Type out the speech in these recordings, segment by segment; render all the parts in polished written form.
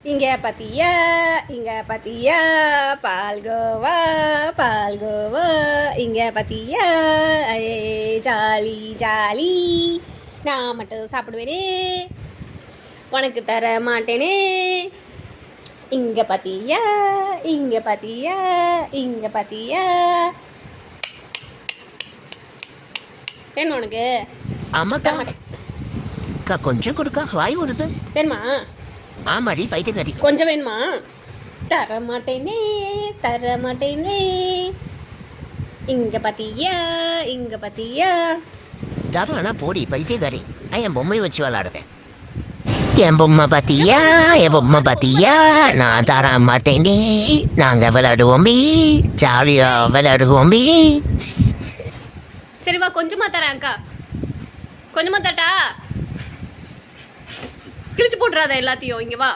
இங்க பாத்தியா இங்க பாத்தியா பால்கோவா பால்கோவா இங்க பாத்தியா ஜாலி ஜாலி நான் மட்டும் சாப்பிடுவேனே உனக்கு தர மாட்டேனே இங்க பாத்தியா இங்க பாத்தியா இங்க பாத்தியா வேணும் உனக்கு ஆமாக்கா கொஞ்சம் கொடுக்கா வாய் வருது வேணுமா ஆமாடி பைத்தியக்காரி கொஞ்சம் வேணுமா தர மாட்டேனே இங்க பாத்தியா இங்க பாத்தியா தரலனா போடி பைத்தியக்காரி என் பொம்மை வச்சு விளாடுவேன் என் பொம்மை பாத்தியா நான் தர மாட்டேனே நாங்க விளையாடுவோம்பி ஜாலியா விளையாடுவோம்பி சரிவா கொஞ்சமா தரேன் அக்கா கொஞ்சமா தட்டா கிழிச்சு போட்டுறாத எல்லாத்தையும் இங்க வா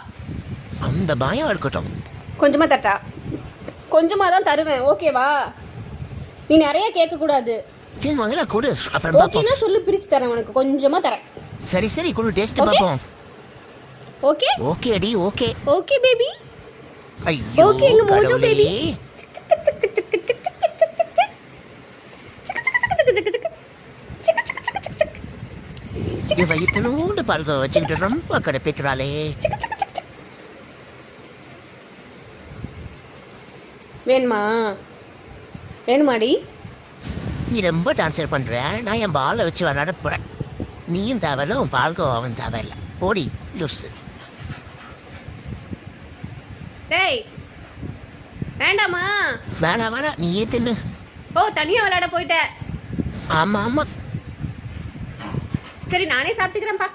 அந்த பயம் இருக்கட்டும் கொஞ்சமா தட்டா கொஞ்சமா தான் தருவேன் ஓகேவா நீ நிறைய கேட்க கூடாது சரி முதல்ல கொடு அப்புறம் ஓகேனா பாப்போம் சொல்லு பிரிச்சு தரேன் உனக்கு கொஞ்சமா தரேன் சரி சரி கொடு டேஸ்ட் Okay. பாப்போம் ஓகே ஓகே அடி ஓகே ஓகே பேபி ஐயோ Okay, எங்க மோஜோ கடவுளே baby. இவ இத்தனோண்டு பால்கோ வச்சுக்கிட்டு ரொம்ப கடுப்பேத்துறாளே வேணுமா வேணுமாடி நீ ரொம்ப டான்சர் பண்ற நான் என் பாலை வச்சு விளையாட போறேன் நீயும் தேவையில்ல உன் பால்கோ அவன் தேவையில்ல போடி லூசு டேய் வேண்டாமா வேணாம் வேணாம் நீயே தின்னு ஓ தனியா விளையாட போயிட்ட ஆமா ஆமா சரி நானே சாப்பிட்டுக்கிறேன்ப்பா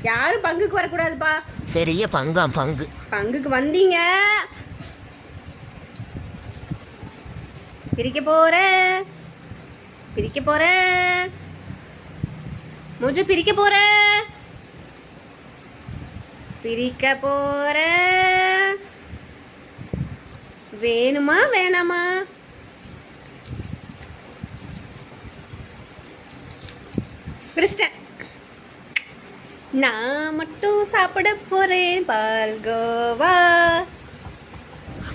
யாரும் பங்குக்கு வரக்கூடாதுப்பா பெரிய பங்காம் பங்கு பங்குக்கு வந்தீங்க பிரிக்க போறேன் முஜு பிரிக்க போறேன் வேணுமா வேணாமா பிரிச்சிட்டேன் நான் மட்டும் சாப்பிட போறேன் பால்கோவா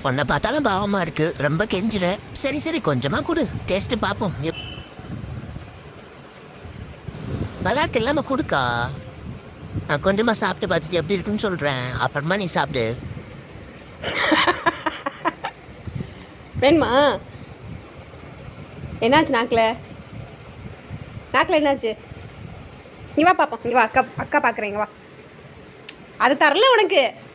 உன்னை பார்த்தாலும் பாவமா இருக்கு ரொம்ப கெஞ்சுற சரி சரி கொஞ்சமா கொடு டேஸ்ட் பார்ப்போம் விளாட்டு இல்லாம கொடுக்கா நான் கொஞ்சமா சாப்பிட்டு பார்த்துட்டு எப்படி இருக்குன்னு சொல்றேன் அப்புறமா நீ சாப்பிடு வேணுமா என்னாச்சு நாக்கில் என்னாச்சு இங்க வா பாப்போம் இங்க வா அக்கா பார்க்குறேன் இங்க வா அது தரல உனக்கு